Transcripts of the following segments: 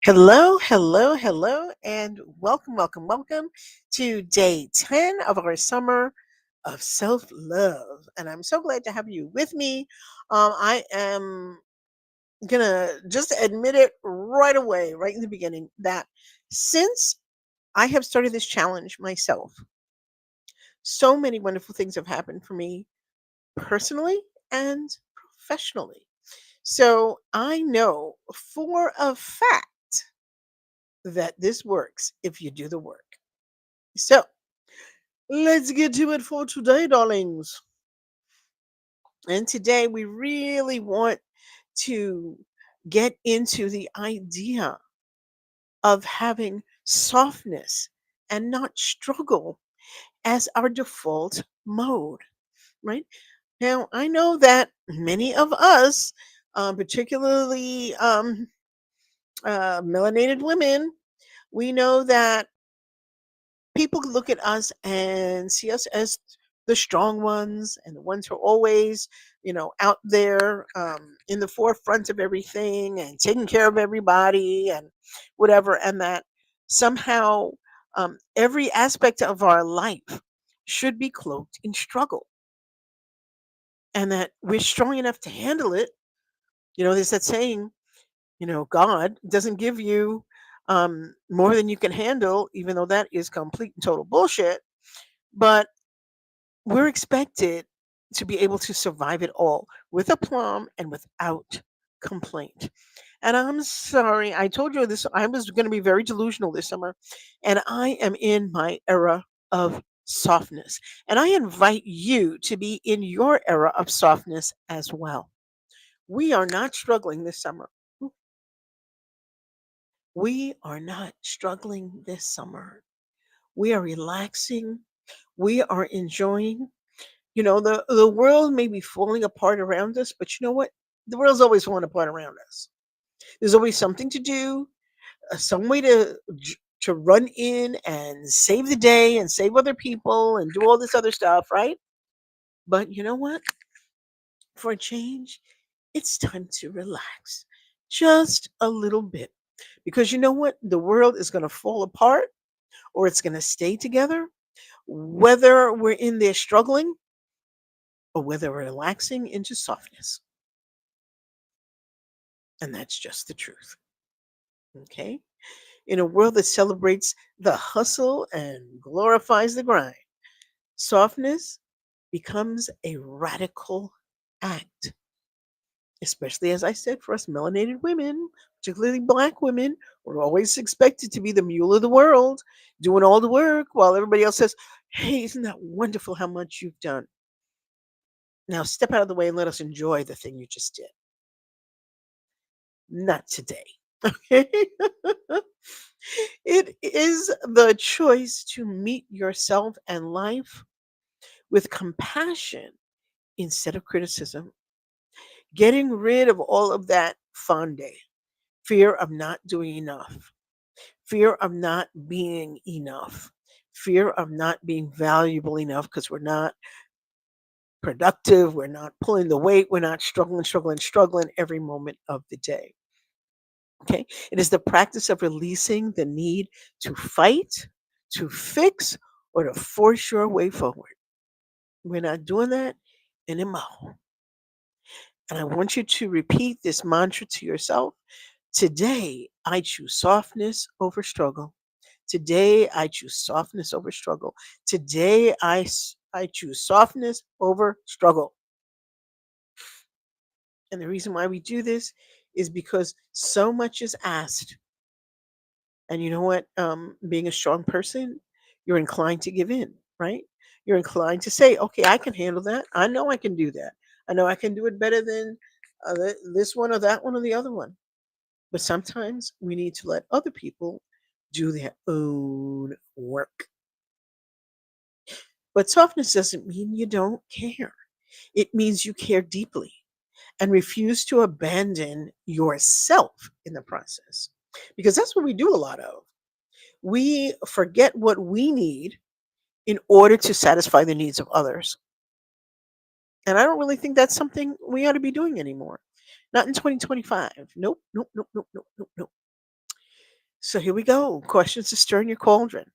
Hello, hello, hello, and welcome, welcome, welcome to day 10 of our summer of self love. And I'm so glad to have you with me. I am going to just admit it right away, right in the beginning, that since I have started this challenge myself, so many wonderful things have happened for me personally and professionally. So I know for a fact that this works if you do the work. So let's get to it for today, darlings. And today we really want to get into the idea of having softness and not struggle as our default mode, right? Now, I know that many of us, particularly melanated women, we know that people could look at us and see us as the strong ones and the ones who are always, out there in the forefront of everything and taking care of everybody and whatever. And that somehow every aspect of our life should be cloaked in struggle and that we're strong enough to handle it. There's that saying, God doesn't give you more than you can handle, even though that is complete and total bullshit. But we're expected to be able to survive it all with aplomb and without complaint. And I'm sorry, I told you this, I was going to be very delusional this summer, and I am in my era of softness. And I invite you to be in your era of softness as well. We are not struggling this summer. We are not struggling this summer. We are relaxing. We are enjoying. The world may be falling apart around us, but you know what? The world's always falling apart around us. There's always something to do, some way to run in and save the day and save other people and do all this other stuff, right? But you know what? For a change, it's time to relax just a little bit. Because you know what? The world is going to fall apart or it's going to stay together, whether we're in there struggling or whether we're relaxing into softness. And that's just the truth. Okay. In a world that celebrates the hustle and glorifies the grind, softness becomes a radical act, especially as I said, for us melanated women, particularly black women. We're always expected to be the mule of the world, doing all the work while everybody else says, "Hey, isn't that wonderful how much you've done? Now step out of the way and let us enjoy the thing you just did." Not today. Okay. It is the choice to meet yourself and life with compassion instead of criticism, getting rid of all of that fonde, fear of not doing enough, fear of not being enough, fear of not being valuable enough because we're not productive, we're not pulling the weight, we're not struggling, struggling, struggling every moment of the day. Okay. It is the practice of releasing the need to fight, to fix, or to force your way forward. We're not doing that anymore. And I want you to repeat this mantra to yourself. Today, I choose softness over struggle. Today, I choose softness over struggle. Today, I choose softness over struggle. And the reason why we do this is because so much is asked. And you know what? Being a strong person, you're inclined to give in, right? You're inclined to say, okay, I can handle that. I know I can do that. I know I can do it better than this one or that one or the other one. But sometimes we need to let other people do their own work. But softness doesn't mean you don't care, it means you care deeply and refuse to abandon yourself in the process. Because that's what we do a lot of. We forget what we need in order to satisfy the needs of others. And I don't really think that's something we ought to be doing anymore. Not in 2025. Nope, nope, nope, nope, nope, nope, nope. So here we go. Questions to stir in your cauldron.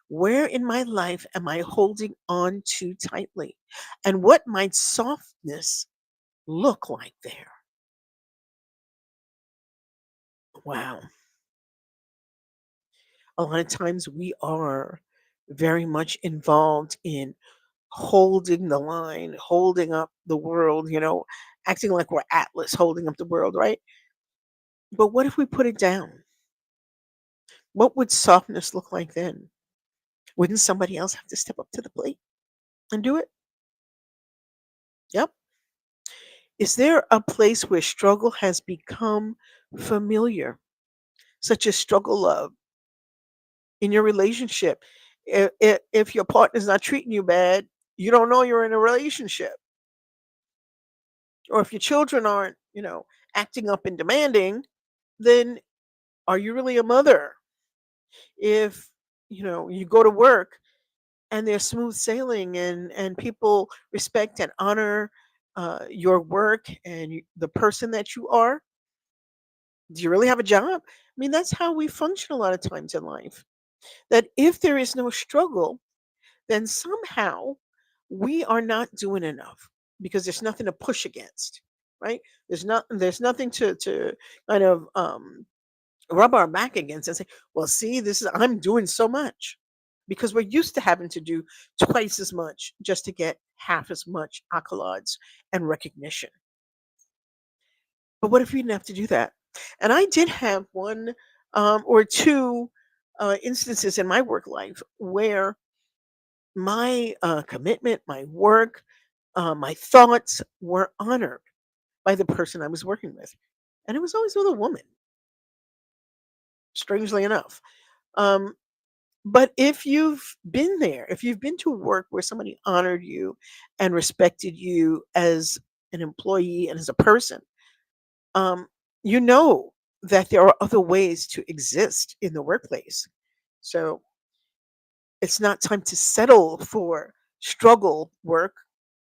Where in my life am I holding on too tightly? And what might softness look like there? Wow. A lot of times we are very much involved in holding the line, holding up the world, acting like we're Atlas holding up the world, right? But what if we put it down? What would softness look like then? Wouldn't somebody else have to step up to the plate and do it? Yep. Is there a place where struggle has become familiar, such as struggle love in your relationship? If your partner's not treating you bad, you don't know you're in a relationship. Or if your children aren't, acting up and demanding, then are you really a mother? If, you go to work and there's smooth sailing and people respect and honor your work and the person that you are, do you really have a job? I mean, that's how we function a lot of times in life. That if there is no struggle, then somehow we are not doing enough because there's nothing to push against, right? There's nothing to kind of rub our back against and say, well, see, this is I'm doing so much because we're used to having to do twice as much just to get half as much accolades and recognition. But what if we didn't have to do that? And I did have one or two instances in my work life where my commitment, my work, my thoughts were honored by the person I was working with. And it was always with a woman, strangely enough. Um, but if you've been there, if you've been to work where somebody honored you and respected you as an employee and as a person, um, you know that there are other ways to exist in the workplace. So it's not time to settle for struggle work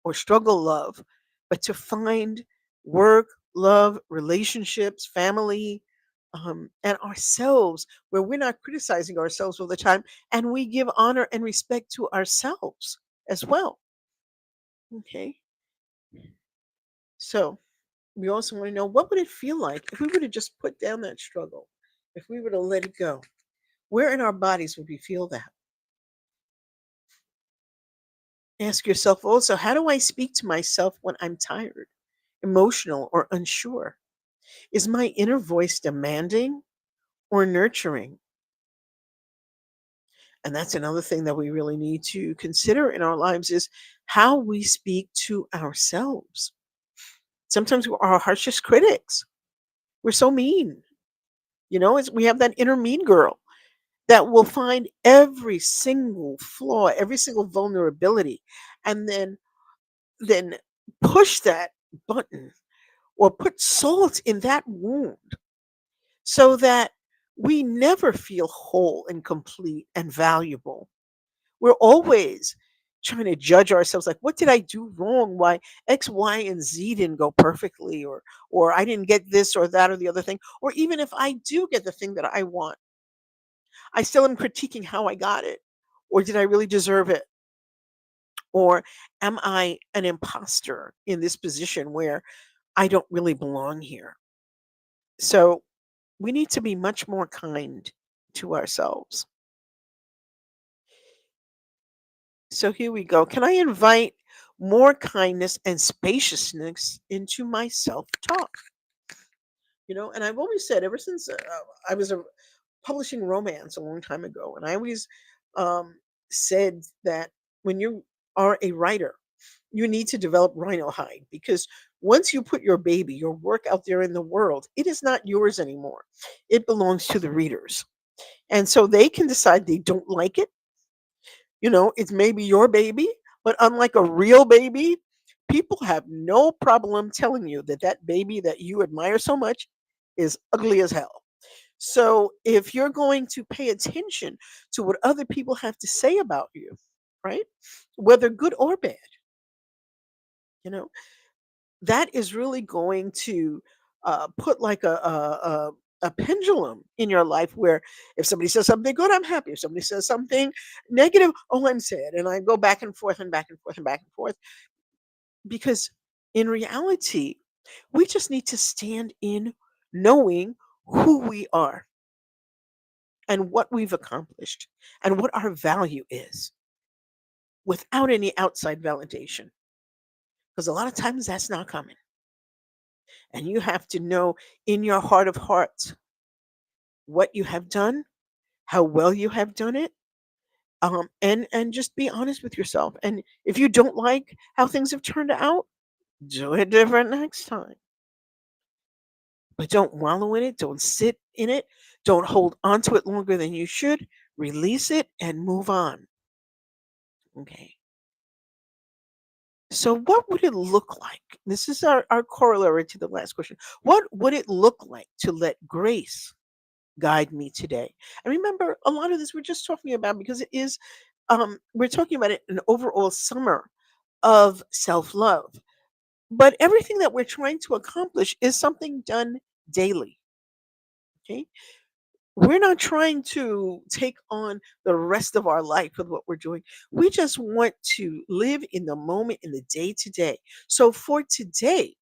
or struggle love, but to find work, love, relationships, family, and ourselves where we're not criticizing ourselves all the time and we give honor and respect to ourselves as well. Okay. So we also want to know what would it feel like if we were to just put down that struggle, if we were to let it go? Where in our bodies would we feel that? Ask yourself also, how do I speak to myself when I'm tired, emotional, or unsure? Is my inner voice demanding or nurturing? And that's another thing that we really need to consider in our lives is how we speak to ourselves. Sometimes we're our harshest critics. We're so mean. We have that inner mean girl that will find every single flaw, every single vulnerability, and then push that button or put salt in that wound so that we never feel whole and complete and valuable. We're always trying to judge ourselves like, what did I do wrong? Why X, Y, and Z didn't go perfectly, or I didn't get this or that or the other thing. Or even if I do get the thing that I want, I still am critiquing how I got it. Or did I really deserve it? Or am I an imposter in this position where I don't really belong here? So we need to be much more kind to ourselves. So here we go. Can I invite more kindness and spaciousness into my self talk? And I've always said ever since I was publishing romance a long time ago, and I always um, said that when you are a writer, you need to develop rhino hide because once you put your baby, your work out there in the world, it is not yours anymore. It belongs to the readers. And so they can decide they don't like it. It's maybe your baby, but unlike a real baby, people have no problem telling you that that baby that you admire so much is ugly as hell. So if you're going to pay attention to what other people have to say about you, right? Whether good or bad, you know, that is really going to put like a pendulum in your life where if somebody says something good, I'm happy. If somebody says something negative, oh, I'm sad. And I go back and forth and back and forth and back and forth because in reality, we just need to stand in knowing who we are and what we've accomplished and what our value is without any outside validation. Because a lot of times that's not coming. And you have to know in your heart of hearts what you have done, how well you have done it, and just be honest with yourself. And if you don't like how things have turned out, do it different next time. But don't wallow in it. Don't sit in it. Don't hold on to it longer than you should. Release it and move on. Okay. So, what would it look like? This is our corollary to the last question. What would it look like to let grace guide me today? And remember, a lot of this we're just talking about because it is, we're talking about it an overall summer of self love. But everything that we're trying to accomplish is something done daily. Okay. We're not trying to take on the rest of our life with what we're doing. We just want to live in the moment, in the day to day. So for today,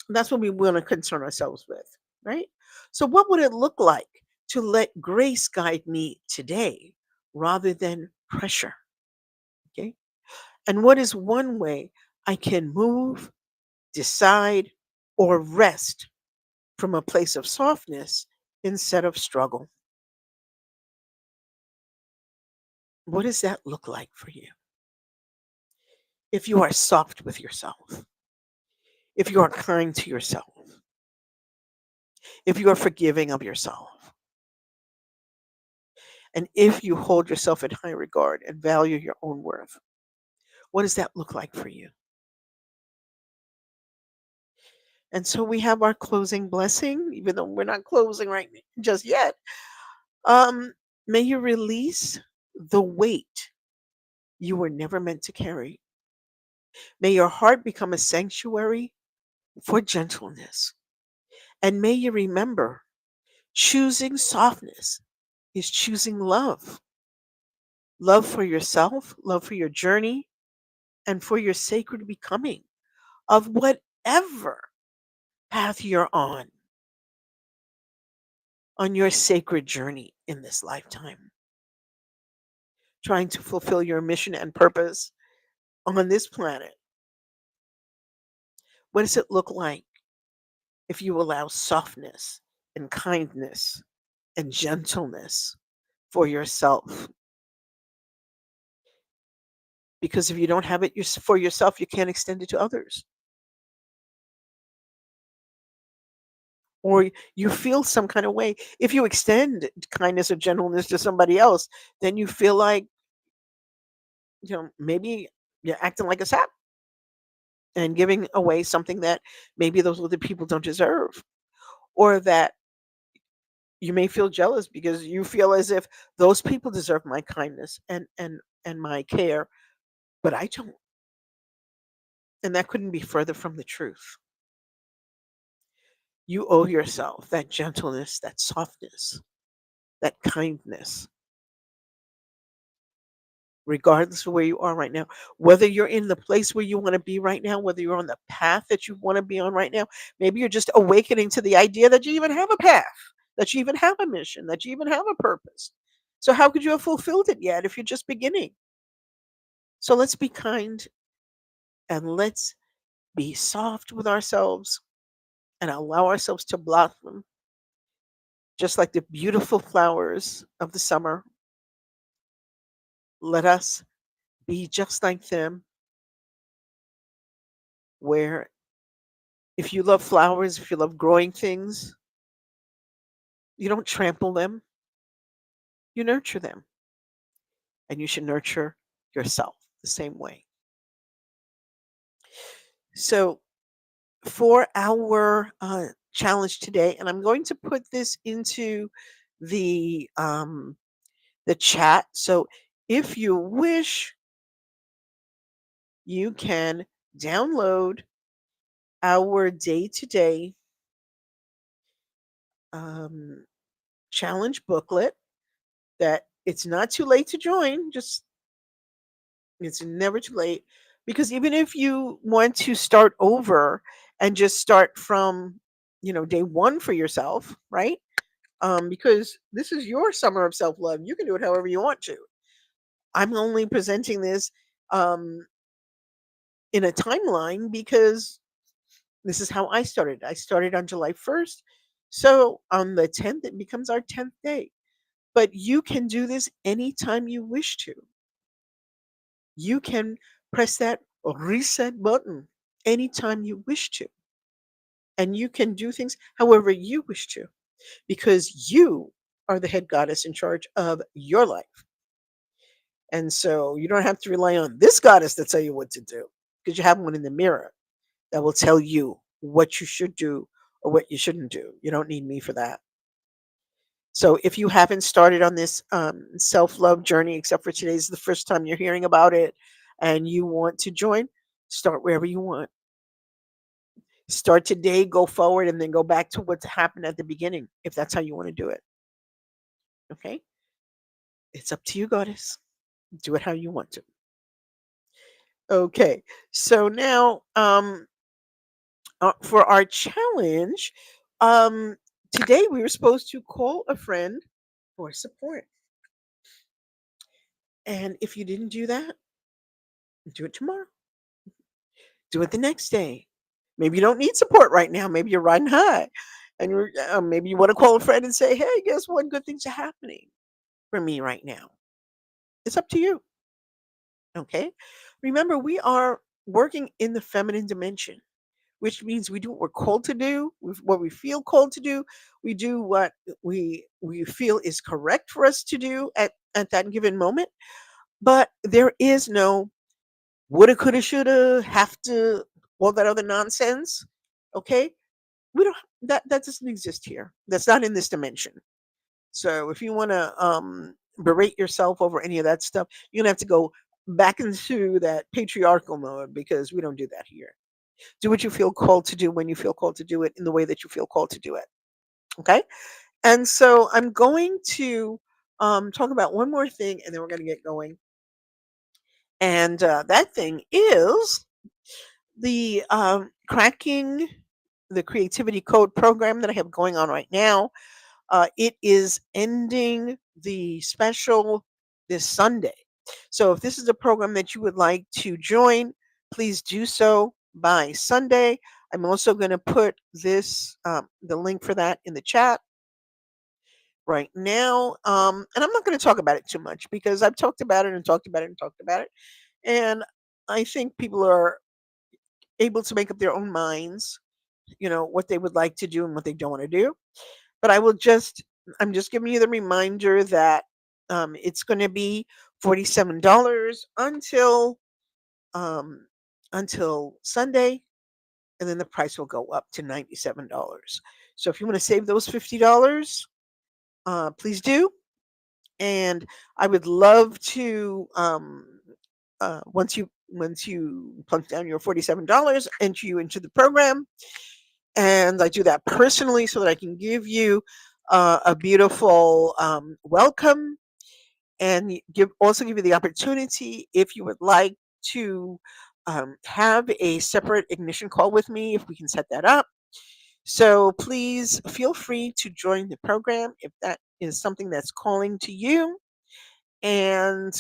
that's what we want to concern ourselves with, right? So, what would it look like to let grace guide me today rather than pressure? Okay. And what is one way I can move, decide, or rest from a place of softness instead of struggle? What does that look like for you? If you are soft with yourself, if you are kind to yourself, if you are forgiving of yourself, and if you hold yourself in high regard and value your own worth, what does that look like for you? And so we have our closing blessing, even though we're not closing right just yet. Um, may you release the weight you were never meant to carry. May your heart become a sanctuary for gentleness. And may you remember choosing softness is choosing love. Love for yourself, love for your journey, and for your sacred becoming of whatever path you're on your sacred journey in this lifetime, trying to fulfill your mission and purpose on this planet. What does it look like if you allow softness and kindness and gentleness for yourself? Because if you don't have it for yourself, you can't extend it to others. Or you feel some kind of way. If you extend kindness or gentleness to somebody else, then you feel like, maybe you're acting like a sap and giving away something that maybe those other people don't deserve. Or that you may feel jealous because you feel as if those people deserve my kindness and my care, but I don't. And that couldn't be further from the truth. You owe yourself that gentleness, that softness, that kindness, regardless of where you are right now. Whether you're in the place where you want to be right now, whether you're on the path that you want to be on right now, maybe you're just awakening to the idea that you even have a path, that you even have a mission, that you even have a purpose. So, how could you have fulfilled it yet if you're just beginning? So, let's be kind and let's be soft with ourselves and allow ourselves to blossom just like the beautiful flowers of the summer. Let us be just like them, where if you love flowers, if you love growing things, you don't trample them, you nurture them. And you should nurture yourself the same way. So, for our challenge today, and I'm going to put this into the chat. So, if you wish, you can download our day to day um, challenge booklet that it's not too late to join. Just it's never too late because even if you want to start over and just start from day one for yourself, right? Because this is your summer of self love. You can do it however you want to. I'm only presenting this um, in a timeline because this is how I started. I started on July 1st. So on the 10th, it becomes our 10th day. But you can do this anytime you wish to. You can press that reset button anytime you wish to. And you can do things however you wish to because you are the head goddess in charge of your life. And so you don't have to rely on this goddess to tell you what to do because you have one in the mirror that will tell you what you should do or what you shouldn't do. You don't need me for that. So if you haven't started on this self love journey, except for today's the first time you're hearing about it and you want to join, start wherever you want. Start today, go forward, and then go back to what's happened at the beginning if that's how you want to do it. Okay? It's up to you, goddess. Do it how you want to. Okay. So now for our challenge, um, today we were supposed to call a friend for support. And if you didn't do that, do it tomorrow. Do it the next day. Maybe you don't need support right now. Maybe you're riding high. And maybe you want to call a friend and say, hey, guess what? Good things are happening for me right now. It's up to you. Okay. Remember, we are working in the feminine dimension, which means we do what we're called to do, what we feel called to do. We do what we feel is correct for us to do at that given moment. But there is no woulda, coulda, shoulda, have to, all that other nonsense. Okay, we don't. That doesn't exist here. That's not in this dimension. So if you want to berate yourself over any of that stuff, you're gonna have to go back into that patriarchal mode because we don't do that here. Do what you feel called to do when you feel called to do it in the way that you feel called to do it. Okay. And so I'm going to talk about one more thing and then we're going to get going. And that thing is the cracking the creativity code program that I have going on right now. It is ending the special this Sunday. So if this is a program that you would like to join, please do so by Sunday. I'm also going to put the link for that in the chat right now. And I'm not going to talk about it too much because I've talked about it and talked about it and talked about it. And I think people are able to make up their own minds, what they would like to do and what they don't want to do. But I'm just giving you the reminder that it's going to be $47 um, until Sunday, and then the price will go up to $97. So if you want to save those $50, please do. And I would love to once you plunk down your $47, enter you into the program. And I do that personally so that I can give you a beautiful welcome and give you the opportunity if you would like to have a separate ignition call with me if we can set that up. So please feel free to join the program if that is something that's calling to you. And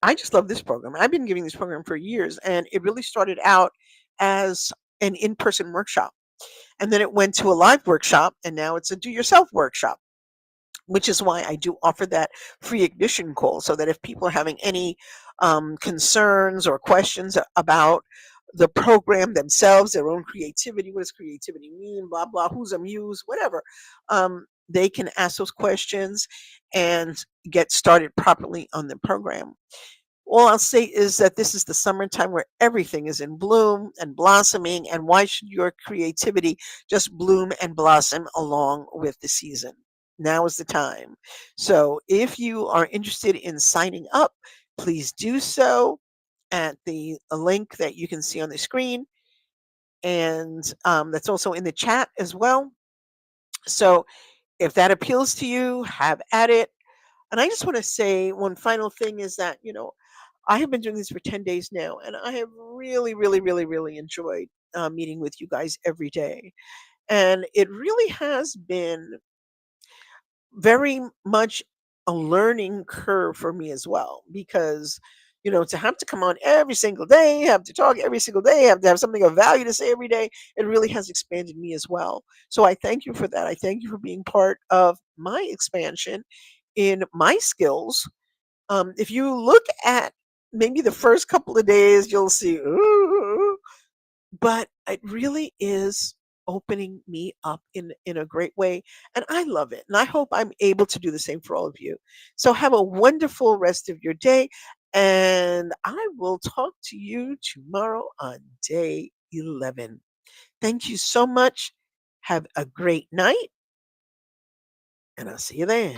I just love this program. I've been giving this program for years, and it really started out as an in-person workshop, and then it went to a live workshop, and now it's a do-yourself workshop, which is why I do offer that free ignition call so that if people are having any concerns or questions about the program themselves, their own creativity, what does creativity mean, blah, blah, who's a muse, whatever, they can ask those questions and get started properly on the program. All I'll say is that this is the summertime where everything is in bloom and blossoming, and why should your creativity just bloom and blossom along with the season? Now is the time. So if you are interested in signing up, please do so at the link that you can see on the screen, and that's also in the chat as well. So if that appeals to you, have at it. And I just want to say one final thing is that, I have been doing this for 10 days now, and I have really, really, really, really enjoyed meeting with you guys every day. And it really has been very much a learning curve for me as well, because to have to come on every single day, have to talk every single day, have to have something of value to say every day, it really has expanded me as well. So I thank you for that. I thank you for being part of my expansion in my skills. If you look at maybe the first couple of days, you'll see, "Ooh," but it really is opening me up in a great way, and I love it, and I hope I'm able to do the same for all of you. So have a wonderful rest of your day, and I will talk to you tomorrow on day 11. Thank you so much. Have a great night, and I'll see you then.